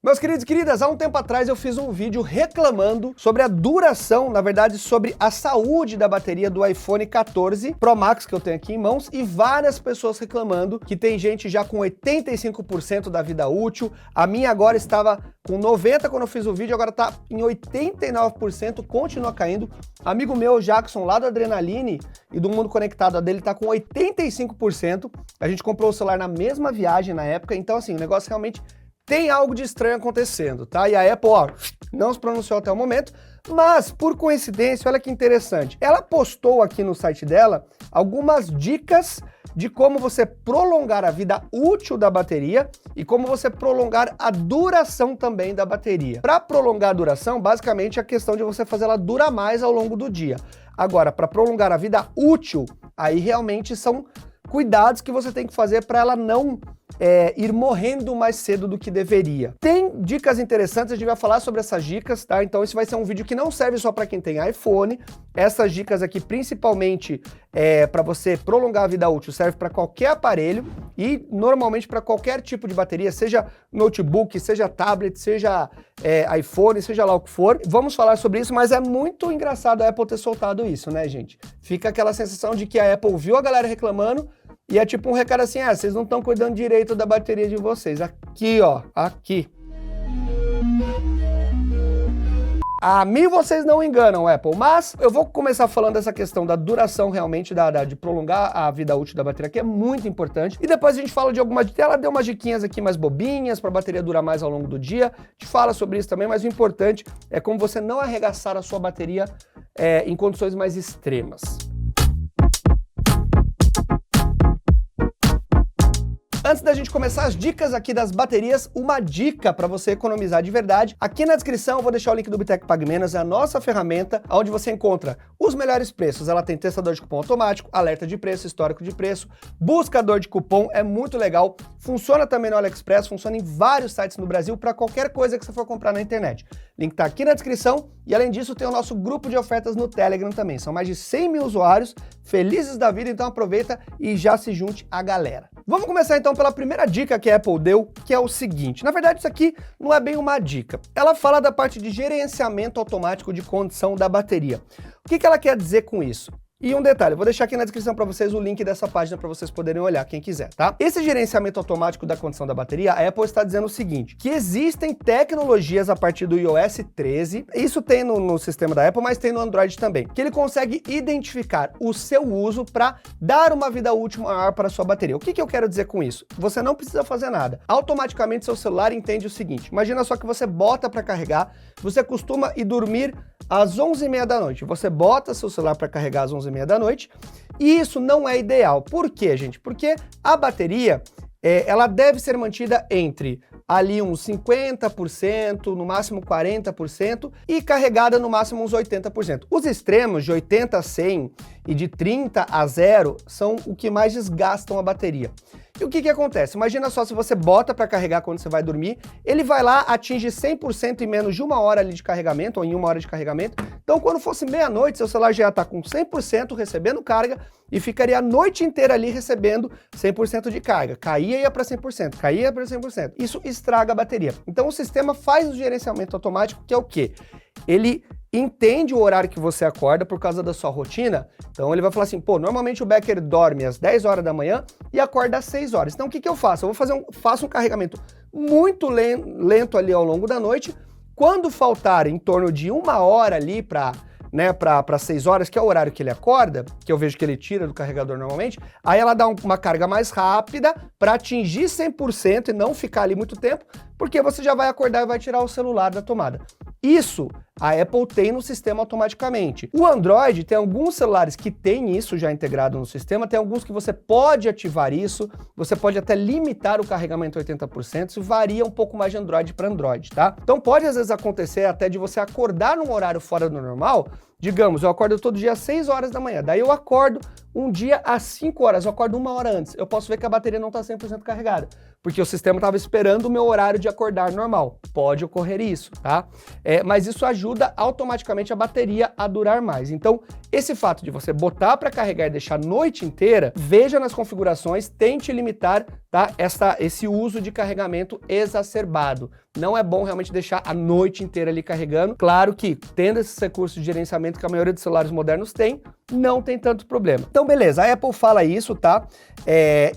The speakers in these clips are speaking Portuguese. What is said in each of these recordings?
Meus queridos e queridas, há um tempo atrás eu fiz um vídeo reclamando sobre a duração, na verdade sobre a saúde da bateria do iPhone 14 Pro Max que eu tenho aqui em mãos, e várias pessoas reclamando que tem gente já com 85% da vida útil. A minha agora estava com 90% quando eu fiz o vídeo, agora está em 89%, continua caindo. Amigo meu, Jackson, lá do Adrenaline e do Mundo Conectado, a dele está com 85%. A gente comprou o celular na mesma viagem na época, então assim, o negócio realmente tem algo de estranho acontecendo, tá? E a Apple, ó, não se pronunciou até o momento, mas, por coincidência, olha que interessante, ela postou aqui no site dela algumas dicas de como você prolongar a vida útil da bateria e como você prolongar a duração também da bateria. Para prolongar a duração, basicamente, é a questão de você fazer ela durar mais ao longo do dia. Agora, para prolongar a vida útil, aí realmente são cuidados que você tem que fazer para ela não ir morrendo mais cedo do que deveria. Tem dicas interessantes, a gente vai falar sobre essas dicas, tá? Então esse vai ser um vídeo que não serve só para quem tem iPhone. Essas dicas aqui, principalmente para você prolongar a vida útil, serve para qualquer aparelho e normalmente para qualquer tipo de bateria, seja notebook, seja tablet, seja iPhone, seja lá o que for. Vamos falar sobre isso, mas é muito engraçado a Apple ter soltado isso, né, gente? Fica aquela sensação de que a Apple viu a galera reclamando e é tipo um recado assim, vocês não estão cuidando direito da bateria de vocês. Aqui, ó, aqui. A mim vocês não enganam, Apple, mas eu vou começar falando dessa questão da duração realmente, de prolongar a vida útil da bateria, que é muito importante. E depois a gente fala de algumas, ela deu umas diquinhas aqui mais bobinhas para a bateria durar mais ao longo do dia. A gente fala sobre isso também, mas o importante é como você não arregaçar a sua bateria em condições mais extremas. Antes da gente começar as dicas aqui das baterias, uma dica para você economizar de verdade. Aqui na descrição eu vou deixar o link do Bitec PagMenos, é a nossa ferramenta onde você encontra os melhores preços. Ela tem testador de cupom automático, alerta de preço, histórico de preço, buscador de cupom, é muito legal. Funciona também no AliExpress, funciona em vários sites no Brasil para qualquer coisa que você for comprar na internet. Link tá aqui na descrição e além disso tem o nosso grupo de ofertas no Telegram também. São mais de 100 mil usuários felizes da vida, então aproveita e já se junte à galera. Vamos começar então pela primeira dica que a Apple deu, que é o seguinte. Na verdade, isso aqui não é bem uma dica. Ela fala da parte de gerenciamento automático de condição da bateria. O que ela quer dizer com isso? E um detalhe, eu vou deixar aqui na descrição para vocês o link dessa página para vocês poderem olhar, quem quiser, tá? Esse gerenciamento automático da condição da bateria, a Apple está dizendo o seguinte, que existem tecnologias a partir do iOS 13, isso tem no sistema da Apple, mas tem no Android também, que ele consegue identificar o seu uso para dar uma vida útil maior para a sua bateria. O que eu quero dizer com isso? Você não precisa fazer nada. Automaticamente seu celular entende o seguinte, imagina só que você bota para carregar, você costuma ir dormir às 11h30 da noite, você bota seu celular para carregar às 11h30 da noite, e isso não é ideal. Por quê, gente? Porque a bateria, ela deve ser mantida entre ali uns 50%, no máximo 40%, e carregada no máximo uns 80%. Os extremos de 80 a 100 e de 30 a 0 são o que mais desgastam a bateria. E o que acontece? Imagina só se você bota para carregar quando você vai dormir, ele vai lá, atinge 100% em menos de 1 hora ali de carregamento, ou em 1 hora de carregamento. Então, quando fosse meia-noite, seu celular já ia estar com 100% recebendo carga e ficaria a noite inteira ali recebendo 100% de carga. Caía e ia para 100%, caía para 100%. Isso estraga a bateria. Então, o sistema faz o gerenciamento automático, que é o quê? Ele entende o horário que você acorda por causa da sua rotina, então ele vai falar assim, pô, normalmente o Becker dorme às 10 horas da manhã e acorda às 6 horas. Então o que eu faço? Eu faço um carregamento muito lento ali ao longo da noite. Quando faltar em torno de 1 hora ali para 6 horas, que é o horário que ele acorda, que eu vejo que ele tira do carregador normalmente, aí ela dá uma carga mais rápida para atingir 100% e não ficar ali muito tempo, porque você já vai acordar e vai tirar o celular da tomada. Isso a Apple tem no sistema automaticamente. O Android tem alguns celulares que tem isso já integrado no sistema, tem alguns que você pode ativar isso, você pode até limitar o carregamento a 80%, isso varia um pouco mais de Android para Android, tá? Então pode às vezes acontecer até de você acordar num horário fora do normal, digamos, eu acordo todo dia às 6 horas da manhã, daí eu acordo um dia às 5 horas, eu acordo 1 hora antes, eu posso ver que a bateria não está 100% carregada, porque o sistema estava esperando o meu horário de acordar normal. Pode ocorrer isso, tá? Mas isso ajuda automaticamente a bateria a durar mais. Então, esse fato de você botar para carregar e deixar a noite inteira, veja nas configurações, tente limitar, tá? Esse uso de carregamento exacerbado. Não é bom realmente deixar a noite inteira ali carregando. Claro que, tendo esses recursos de gerenciamento que a maioria dos celulares modernos tem, não tem tanto problema. Então, beleza, a Apple fala isso, tá?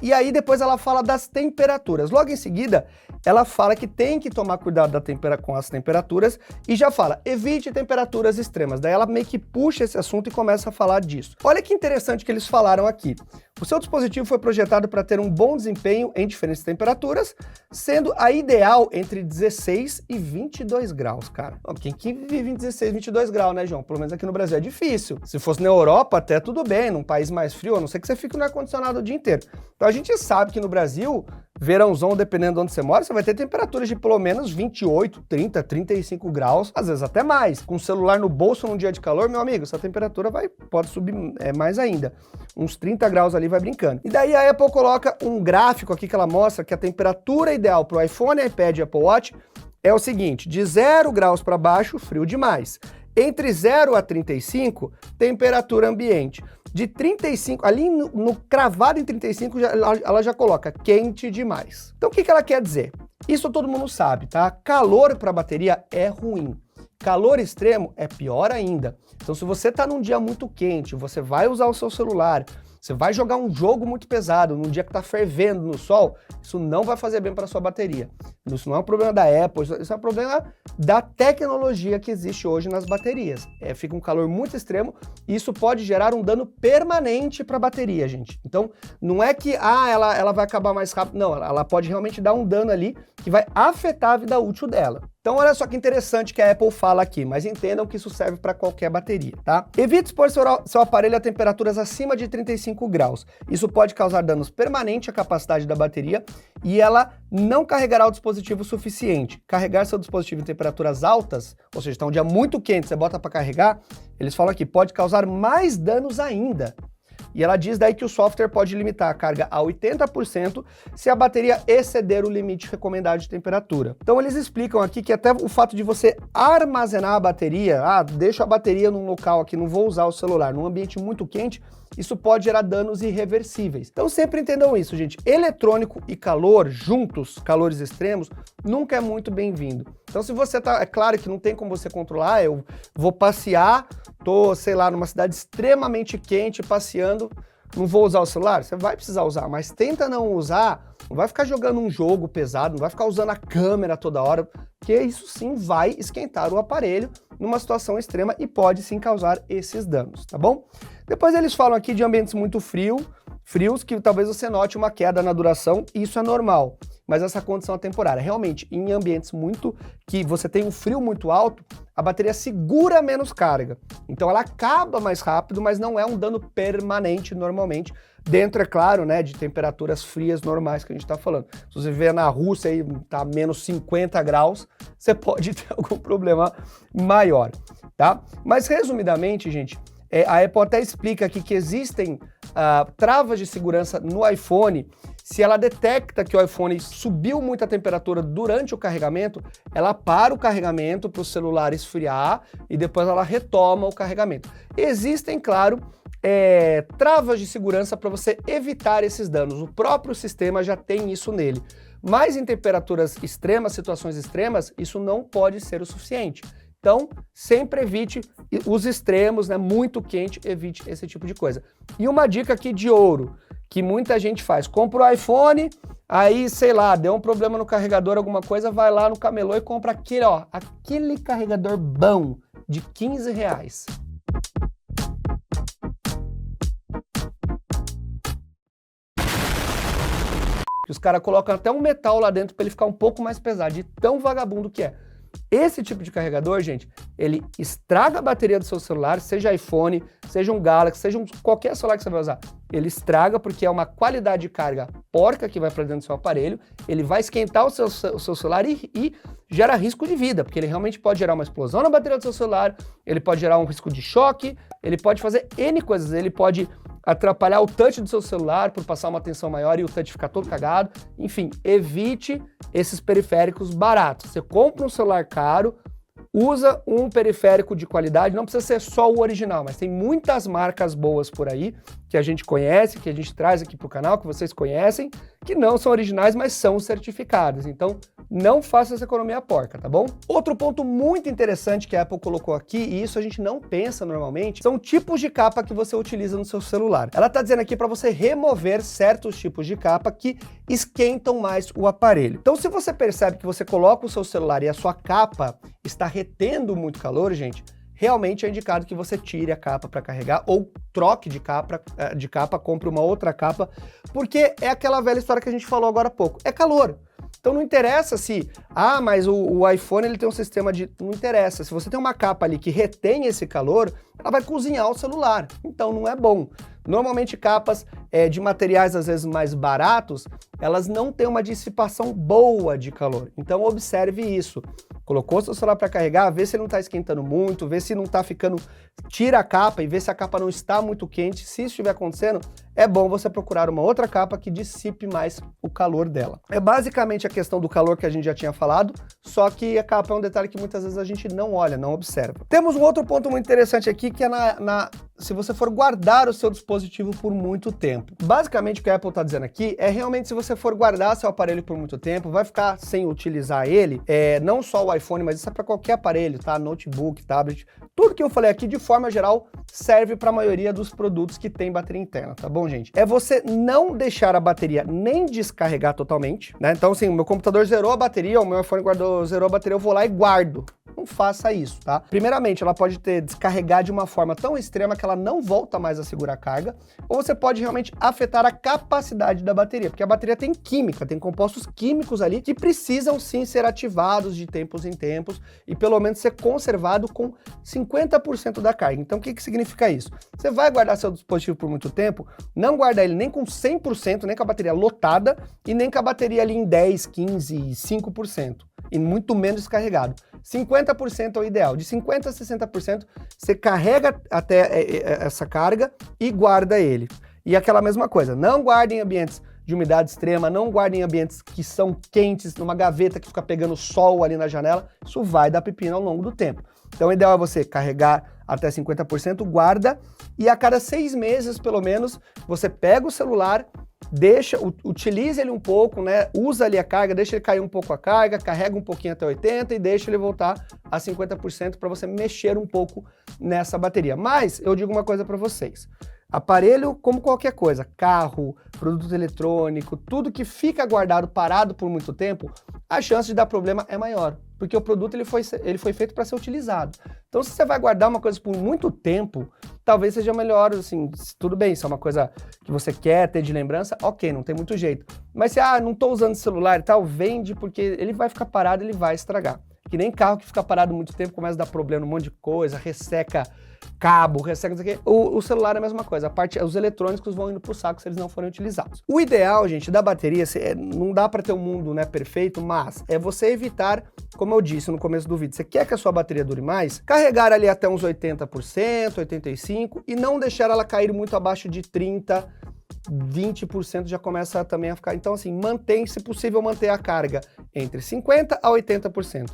E aí depois ela fala das temperaturas. Logo em seguida, ela fala que tem que tomar cuidado com as temperaturas e já fala, evite temperaturas extremas. Daí ela meio que puxa esse assunto e começa a falar disso. Olha que interessante que eles falaram aqui. O seu dispositivo foi projetado para ter um bom desempenho em diferentes temperaturas, sendo a ideal entre 16 e 22 graus, cara. Quem que vive em 16, 22 graus, né, João? Pelo menos aqui no Brasil é difícil. Se fosse na Europa, até tudo bem, num país mais frio, a não ser que você fique no ar-condicionado o dia inteiro. Então a gente sabe que no Brasil, verãozão, dependendo de onde você mora, você vai ter temperaturas de pelo menos 28, 30, 35 graus, às vezes até mais. Com o celular no bolso num dia de calor, meu amigo, essa temperatura pode subir mais ainda. Uns 30 graus ali vai brincando. E daí a Apple coloca um gráfico aqui que ela mostra que a temperatura ideal para o iPhone, iPad e Apple Watch é o seguinte, de 0 graus para baixo, frio demais. Entre 0 a 35, temperatura ambiente. De 35, ali no cravado em 35, ela já coloca quente demais. Então o que ela quer dizer? Isso todo mundo sabe, tá? Calor para a bateria é ruim. Calor extremo é pior ainda. Então se você está num dia muito quente, você vai usar o seu celular, você vai jogar um jogo muito pesado num dia que está fervendo no sol, isso não vai fazer bem para a sua bateria. Isso não é um problema da Apple, isso é um problema da tecnologia que existe hoje nas baterias. Fica um calor muito extremo e isso pode gerar um dano permanente para a bateria, gente. Então, não é que ela vai acabar mais rápido, não, ela pode realmente dar um dano ali que vai afetar a vida útil dela. Então olha só que interessante que a Apple fala aqui, mas entendam que isso serve para qualquer bateria, tá? Evite expor seu aparelho a temperaturas acima de 35 graus. Isso pode causar danos permanentes à capacidade da bateria e ela não carregará o dispositivo o suficiente. Carregar seu dispositivo em temperaturas altas, ou seja, está um dia muito quente, você bota para carregar, eles falam aqui, pode causar mais danos ainda. E ela diz daí que o software pode limitar a carga a 80% se a bateria exceder o limite recomendado de temperatura. Então eles explicam aqui que até o fato de você armazenar a bateria, deixa a bateria num local aqui, não vou usar o celular, num ambiente muito quente, isso pode gerar danos irreversíveis. Então sempre entendam isso, gente. Eletrônico e calor juntos, calores extremos, nunca é muito bem-vindo. Então se você tá, é claro que não tem como você controlar, eu vou passear, tô, sei lá, numa cidade extremamente quente, passeando, não vou usar o celular? Você vai precisar usar, mas tenta não usar, não vai ficar jogando um jogo pesado, não vai ficar usando a câmera toda hora, porque isso sim vai esquentar o aparelho numa situação extrema e pode sim causar esses danos, tá bom? Depois eles falam aqui de ambientes muito frios, que talvez você note uma queda na duração, e isso é normal, mas essa condição é temporária. Realmente, em ambientes que você tem um frio muito alto, a bateria segura menos carga. Então ela acaba mais rápido, mas não é um dano permanente normalmente, dentro, é claro, né, de temperaturas frias normais que a gente está falando. Se você viver na Rússia e tá menos 50 graus, você pode ter algum problema maior, tá? Mas resumidamente, gente, a Apple até explica aqui que existem travas de segurança no iPhone. Se ela detecta que o iPhone subiu muito a temperatura durante o carregamento, ela para o carregamento para o celular esfriar e depois ela retoma o carregamento. Existem, claro, travas de segurança para você evitar esses danos. O próprio sistema já tem isso nele. Mas em temperaturas extremas, situações extremas, isso não pode ser o suficiente. Então, sempre evite os extremos, né? Muito quente, evite esse tipo de coisa. E uma dica aqui de ouro, que muita gente faz. Compra o iPhone, aí, sei lá, deu um problema no carregador, alguma coisa, vai lá no camelô e compra aquele carregador bom de R$15. Os caras colocam até um metal lá dentro para ele ficar um pouco mais pesado, de tão vagabundo que é. Esse tipo de carregador, gente, ele estraga a bateria do seu celular, seja iPhone, seja um Galaxy, seja qualquer celular que você vai usar. Ele estraga porque é uma qualidade de carga porca que vai para dentro do seu aparelho, ele vai esquentar o seu celular e gera risco de vida, porque ele realmente pode gerar uma explosão na bateria do seu celular, ele pode gerar um risco de choque, ele pode fazer N coisas, ele pode atrapalhar o touch do seu celular por passar uma tensão maior e o touch ficar todo cagado. Enfim, evite esses periféricos baratos. Você compra um celular caro, usa um periférico de qualidade, não precisa ser só o original, mas tem muitas marcas boas por aí, que a gente conhece, que a gente traz aqui pro canal, que vocês conhecem, que não são originais, mas são certificadas. Então, não faça essa economia porca, tá bom? Outro ponto muito interessante que a Apple colocou aqui, e isso a gente não pensa normalmente, são tipos de capa que você utiliza no seu celular. Ela tá dizendo aqui para você remover certos tipos de capa que esquentam mais o aparelho. Então, se você percebe que você coloca o seu celular e a sua capa está retendo muito calor, gente, realmente é indicado que você tire a capa para carregar ou troque de capa, compre uma outra capa, porque é aquela velha história que a gente falou agora há pouco. É calor. Então não interessa se, mas o iPhone ele tem um sistema de... Não interessa, se você tem uma capa ali que retém esse calor, ela vai cozinhar o celular, então não é bom. Normalmente capas de materiais às vezes mais baratos, elas não têm uma dissipação boa de calor, então observe isso. Colocou seu celular para carregar, vê se ele não está esquentando muito, vê se não está ficando... Tira a capa e vê se a capa não está muito quente. Se isso estiver acontecendo, é bom você procurar uma outra capa que dissipe mais o calor dela. É basicamente a questão do calor que a gente já tinha falado, só que a capa é um detalhe que muitas vezes a gente não olha, não observa. Temos um outro ponto muito interessante aqui, que é se você for guardar o seu dispositivo por muito tempo. Basicamente o que a Apple está dizendo aqui é realmente se você for guardar seu aparelho por muito tempo, vai ficar sem utilizar ele, não só o iPhone, mas isso é para qualquer aparelho, tá? Notebook, tablet, tudo que eu falei aqui de forma geral serve para a maioria dos produtos que tem bateria interna, tá bom, gente? É você não deixar a bateria nem descarregar totalmente, né? Então, assim, o meu computador zerou a bateria, o meu iPhone zerou a bateria, eu vou lá e guardo. Não faça isso, tá? Primeiramente, ela pode descarregar de uma forma tão extrema que ela não volta mais a segurar a carga, ou você pode realmente afetar a capacidade da bateria, porque a bateria tem química, tem compostos químicos ali que precisam sim ser ativados de tempos em tempos e pelo menos ser conservado com 50% da carga. Então, o que significa isso? Você vai guardar seu dispositivo por muito tempo, não guarda ele nem com 100%, nem com a bateria lotada e nem com a bateria ali em 10, 15, 5%. E muito menos descarregado. 50% é o ideal. De 50% a 60%, você carrega até essa carga e guarda ele. E aquela mesma coisa, não guarde em ambientes de umidade extrema, não guarde em ambientes que são quentes, numa gaveta que fica pegando sol ali na janela, isso vai dar pepino ao longo do tempo. Então o ideal é você carregar até 50%, guarda, e a cada 6 meses, pelo menos, você pega o celular, utilize ele um pouco, né? Usa ali a carga, deixa ele cair um pouco a carga, carrega um pouquinho até 80% e deixa ele voltar a 50% para você mexer um pouco nessa bateria. Mas eu digo uma coisa para vocês. Aparelho, como qualquer coisa, carro, produto eletrônico, tudo que fica guardado, parado por muito tempo, a chance de dar problema é maior, porque o produto ele foi feito para ser utilizado. Então, se você vai guardar uma coisa por muito tempo, talvez seja melhor, assim, tudo bem, se é uma coisa que você quer ter de lembrança, ok, não tem muito jeito. Mas se, não estou usando celular e tal, vende, porque ele vai ficar parado, ele vai estragar. Que nem carro que fica parado muito tempo, começa a dar problema, um monte de coisa, resseca cabo, resseca não sei o quê. O celular é a mesma coisa, os eletrônicos vão indo pro saco se eles não forem utilizados. O ideal, gente, da bateria, não dá para ter um mundo, né, perfeito, mas é você evitar, como eu disse no começo do vídeo, você quer que a sua bateria dure mais, carregar ali até uns 80%, 85% e não deixar ela cair muito abaixo de 30%, 20% já começa também a ficar. Então, assim, se possível, manter a carga entre 50% a 80%.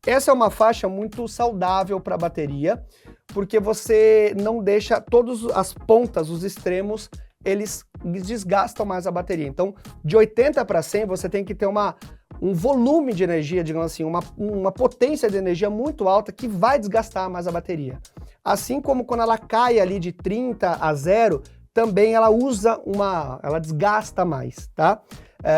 Essa é uma faixa muito saudável para a bateria, porque você não deixa todas as pontas, os extremos, eles desgastam mais a bateria. Então, de 80 para 100, você tem que ter um volume de energia, digamos assim, uma potência de energia muito alta que vai desgastar mais a bateria. Assim como quando ela cai ali de 30 a 0, também ela desgasta mais, tá?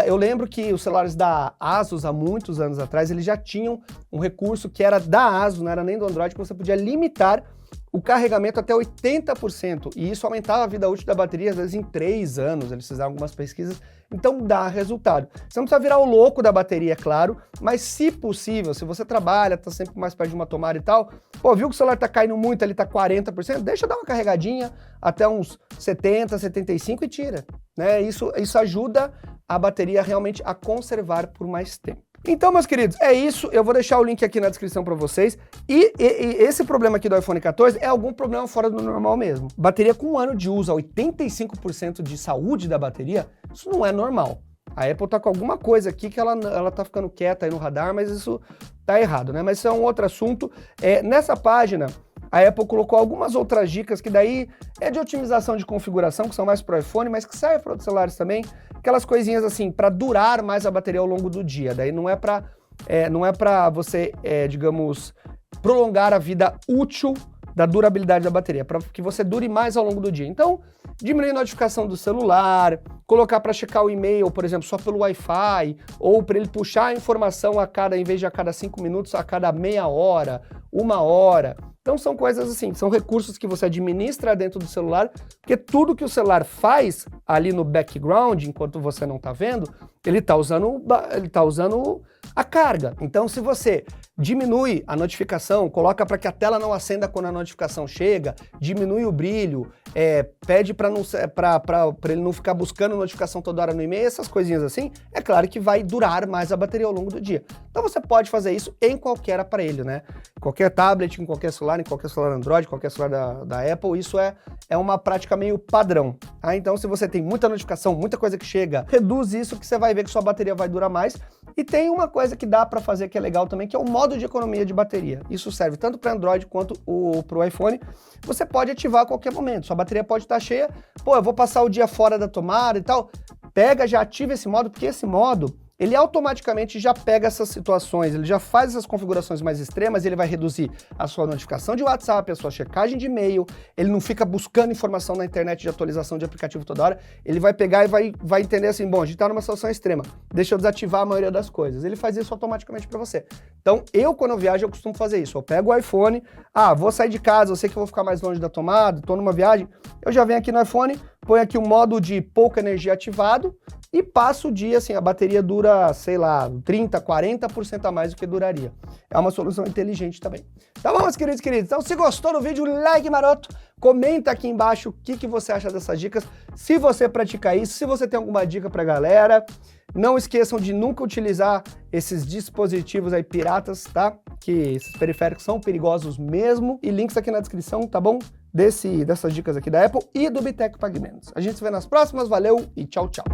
Eu lembro que os celulares da ASUS, há muitos anos atrás, eles já tinham um recurso que era da ASUS, não era nem do Android, que você podia limitar o carregamento até 80%, e isso aumentava a vida útil da bateria, às vezes em 3 anos, eles fizeram algumas pesquisas, então dá resultado. Você não precisa virar o louco da bateria, é claro, mas se possível, se você trabalha, tá sempre mais perto de uma tomada e tal, viu que o celular tá caindo muito, ele tá 40%, deixa dar uma carregadinha até uns 70, 75 e tira, né? Isso ajuda a bateria realmente a conservar por mais tempo. Então, meus queridos, é isso. Eu vou deixar o link aqui na descrição para vocês. E esse problema aqui do iPhone 14 é algum problema fora do normal mesmo. Bateria com 1 ano de uso, a 85% de saúde da bateria, isso não é normal. A Apple tá com alguma coisa aqui que ela tá ficando quieta aí no radar, mas isso tá errado, né? Mas isso é um outro assunto. Nessa página, a Apple colocou algumas outras dicas que daí é de otimização de configuração, que são mais pro iPhone, mas que serve para outros celulares também. Aquelas coisinhas assim, para durar mais a bateria ao longo do dia. Daí não é para você, digamos, prolongar a vida útil da durabilidade da bateria, para que você dure mais ao longo do dia. Então, diminuir a notificação do celular, colocar para checar o e-mail, por exemplo, só pelo Wi-Fi, ou para ele puxar a informação em vez de a cada 5 minutos, a cada meia hora, 1 hora. Então são coisas assim, são recursos que você administra dentro do celular, porque tudo que o celular faz ali no background, enquanto você não está vendo, ele está usando a carga. Então se você diminui a notificação, coloca para que a tela não acenda quando a notificação chega, diminui o brilho, pede para ele não ficar buscando notificação toda hora no e-mail, essas coisinhas assim, é claro que vai durar mais a bateria ao longo do dia. Então você pode fazer isso em qualquer aparelho, né? Qualquer tablet, em qualquer celular Android, qualquer celular da Apple, isso é uma prática meio padrão. Tá? Então se você tem muita notificação, muita coisa que chega, reduz isso que você vai ver que sua bateria vai durar mais. E tem uma coisa que dá para fazer que é legal também, que é o modo de economia de bateria. Isso serve tanto para Android quanto para o iPhone. Você pode ativar a qualquer momento. Sua bateria pode estar cheia. Pô, eu vou passar o dia fora da tomada e tal. Pega, já ativa esse modo, porque esse modo, ele automaticamente já pega essas situações, ele já faz essas configurações mais extremas, ele vai reduzir a sua notificação de WhatsApp, a sua checagem de e-mail, ele não fica buscando informação na internet de atualização de aplicativo toda hora, ele vai pegar e vai entender assim, bom, a gente tá numa situação extrema, deixa eu desativar a maioria das coisas. Ele faz isso automaticamente para você. Então, quando eu viajo, eu costumo fazer isso. Eu pego o iPhone, vou sair de casa, eu sei que eu vou ficar mais longe da tomada, tô numa viagem, eu já venho aqui no iPhone, ponho aqui o modo de pouca energia ativado, e passa o dia, assim, a bateria dura, sei lá, 30%, 40% a mais do que duraria. É uma solução inteligente também. Tá bom, meus queridos e queridas? Então, se gostou do vídeo, like maroto, comenta aqui embaixo o que você acha dessas dicas, se você pratica isso, se você tem alguma dica pra galera. Não esqueçam de nunca utilizar esses dispositivos aí piratas, tá? Que esses periféricos são perigosos mesmo. E links aqui na descrição, tá bom? Dessas dicas aqui da Apple e do Bitec Pague Menos. A gente se vê nas próximas, valeu e tchau, tchau.